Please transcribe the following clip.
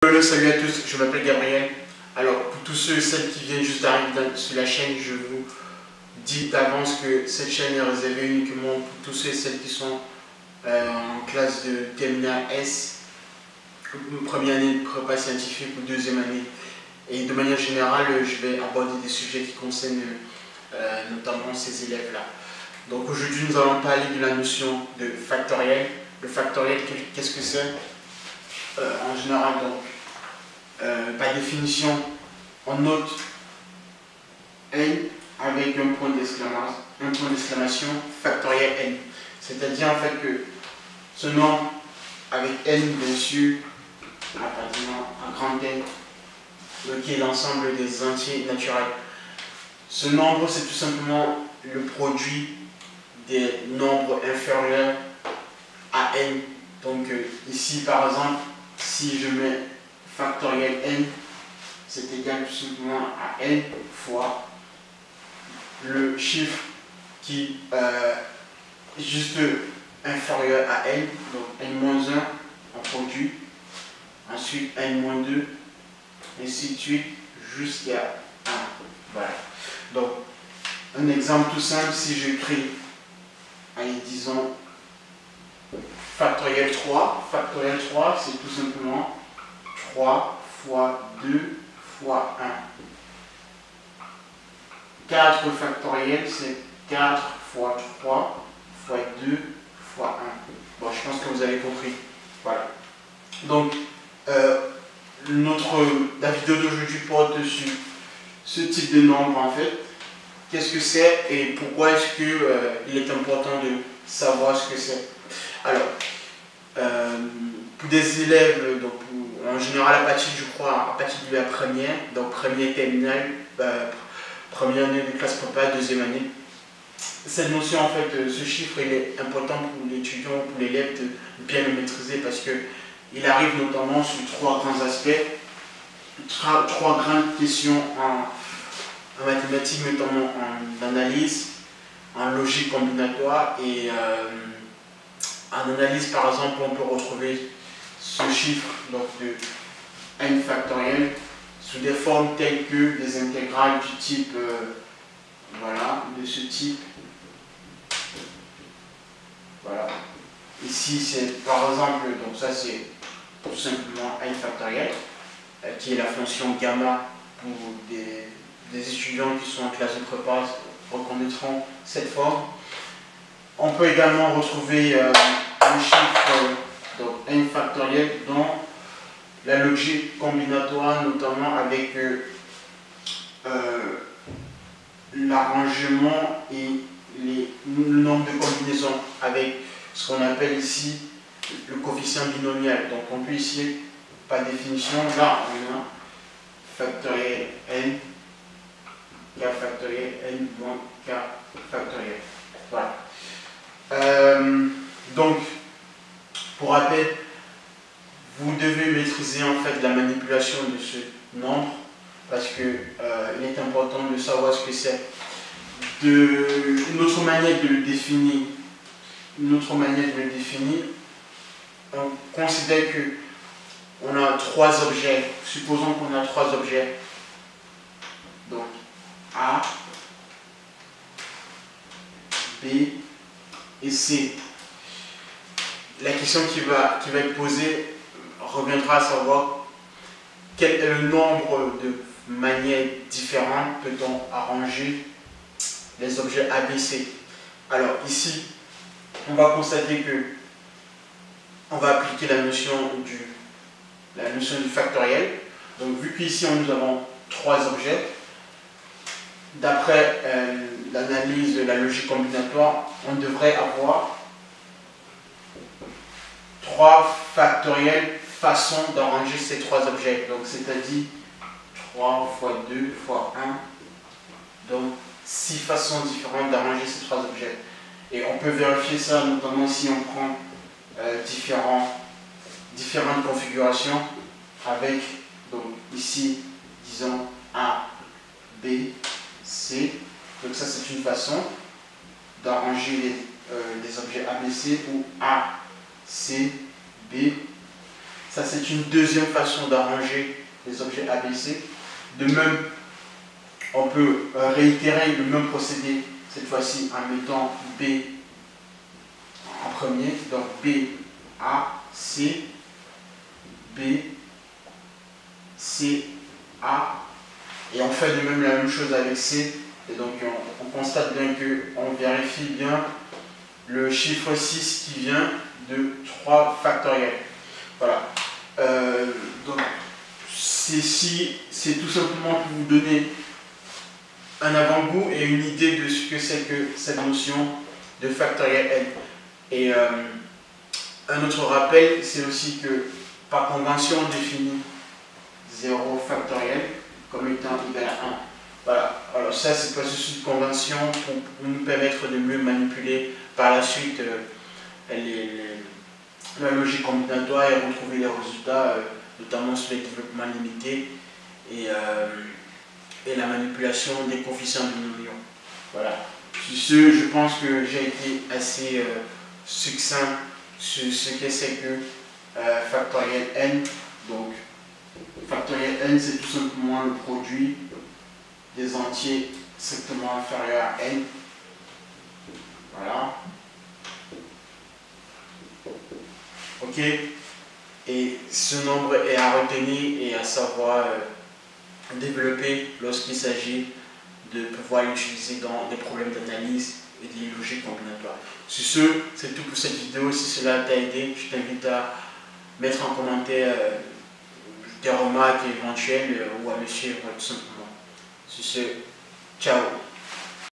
Salut à tous, je m'appelle Gabriel. Alors, pour tous ceux et celles qui viennent juste d'arriver sur la chaîne, je vous dis d'avance que cette chaîne est réservée uniquement pour tous ceux et celles qui sont en classe de terminale S, première année de prépa scientifique ou deuxième année. Et de manière générale, je vais aborder des sujets qui concernent notamment ces élèves-là. Donc aujourd'hui, nous allons parler de la notion de factoriel. Le factoriel, qu'est-ce que c'est? En général, donc, par définition, on note n avec un point d'exclamation factoriel n. C'est-à-dire en fait que ce nombre avec n, bien sûr, appartenant à grand N, qui est l'ensemble des entiers naturels. Ce nombre, c'est tout simplement le produit des nombres inférieurs à n. Donc ici, par exemple, si je mets factoriel n, c'est égal tout simplement à n fois le chiffre qui est juste inférieur à n, donc n-1 en produit, ensuite n-2, ainsi de suite, jusqu'à 1. Voilà. Donc, un exemple tout simple, si j'écris, allez, disons, factoriel 3 c'est tout simplement 3 fois 2 fois 1. 4 factoriel, c'est 4 fois 3 fois 2 fois 1. Bon, je pense que vous avez compris. Voilà. Donc, la vidéo d'aujourd'hui porte sur ce type de nombre, en fait. Qu'est-ce que c'est et pourquoi est-ce qu'il est important de savoir ce que c'est. Alors, pour des élèves, donc en général à partir de la première, donc première terminale, première année de classe prépa, deuxième année, cette notion, en fait, ce chiffre, il est important pour l'étudiant, pour l'élève de bien le maîtriser parce qu'il arrive notamment sur trois grands aspects, trois grandes questions en mathématiques, notamment en analyse, en logique combinatoire et en analyse, par exemple, on peut retrouver ce chiffre donc de n factoriel sous des formes telles que des intégrales du type, voilà, de ce type. Voilà. Ici, c'est par exemple, donc ça c'est tout simplement n factoriel, qui est la fonction gamma pour des étudiants qui sont en classe de prépa reconnaîtront cette forme. On peut également retrouver un chiffre donc n factoriel dans la logique combinatoire, notamment avec l'arrangement et le nombre de combinaisons avec ce qu'on appelle ici le coefficient binomial. Donc on peut ici, par définition, là on a factoriel n, k factoriel n moins k factoriel. Voilà. Donc, pour rappel, vous devez maîtriser en fait la manipulation de ce nombre parce que il est important de savoir ce que c'est. Une autre manière de le définir, on considère que on a trois objets. Supposons qu'on a trois objets. Donc A, B et C. La question qui va être posée reviendra à savoir quel est le nombre de manières différentes peut-on arranger les objets A, B, C. Alors ici, on va constater que on va appliquer la notion du factoriel. Donc vu qu'ici nous avons trois objets, d'après l'analyse de la logique combinatoire, on devrait avoir trois factoriels façons d'arranger ces trois objets. Donc c'est-à-dire 3 fois 2 fois 1. Donc 6 façons différentes d'arranger ces trois objets. Et on peut vérifier ça notamment si on prend différentes configurations avec, donc ici, disons A, B, C. Donc ça c'est une façon d'arranger les objets A, B, C ou A, C, B, Ça, c'est une deuxième façon d'arranger les objets ABC. De même, on peut réitérer le même procédé, cette fois-ci en mettant B en premier. Donc B, A, C, B, C, A. Et on fait de même la même chose avec C. Et donc on constate bien qu'on vérifie bien le chiffre 6 qui vient de 3 factoriel. Voilà. Donc ceci, c'est tout simplement pour vous donner un avant-goût et une idée de ce que c'est que cette notion de factoriel n. Et un autre rappel, c'est aussi que par convention, on définit 0 factoriel comme étant égal à 1. Voilà, alors ça c'est pas souci de convention pour nous permettre de mieux manipuler par la suite la logique combinatoire et retrouver les résultats, notamment sur les développements limités et la manipulation des coefficients binomiaux. Voilà. Sur ce, je pense que j'ai été assez succinct sur ce que c'est que factoriel n. Donc, factoriel n, c'est tout simplement le produit des entiers strictement inférieurs à n. Voilà. Ok. Et ce nombre est à retenir et à savoir développer lorsqu'il s'agit de pouvoir l'utiliser dans des problèmes d'analyse et de logique combinatoire. Sur ce, c'est tout pour cette vidéo. Si cela t'a aidé, je t'invite à mettre en commentaire des remarques éventuelles ou à me suivre tout simplement. Sur ce, ciao.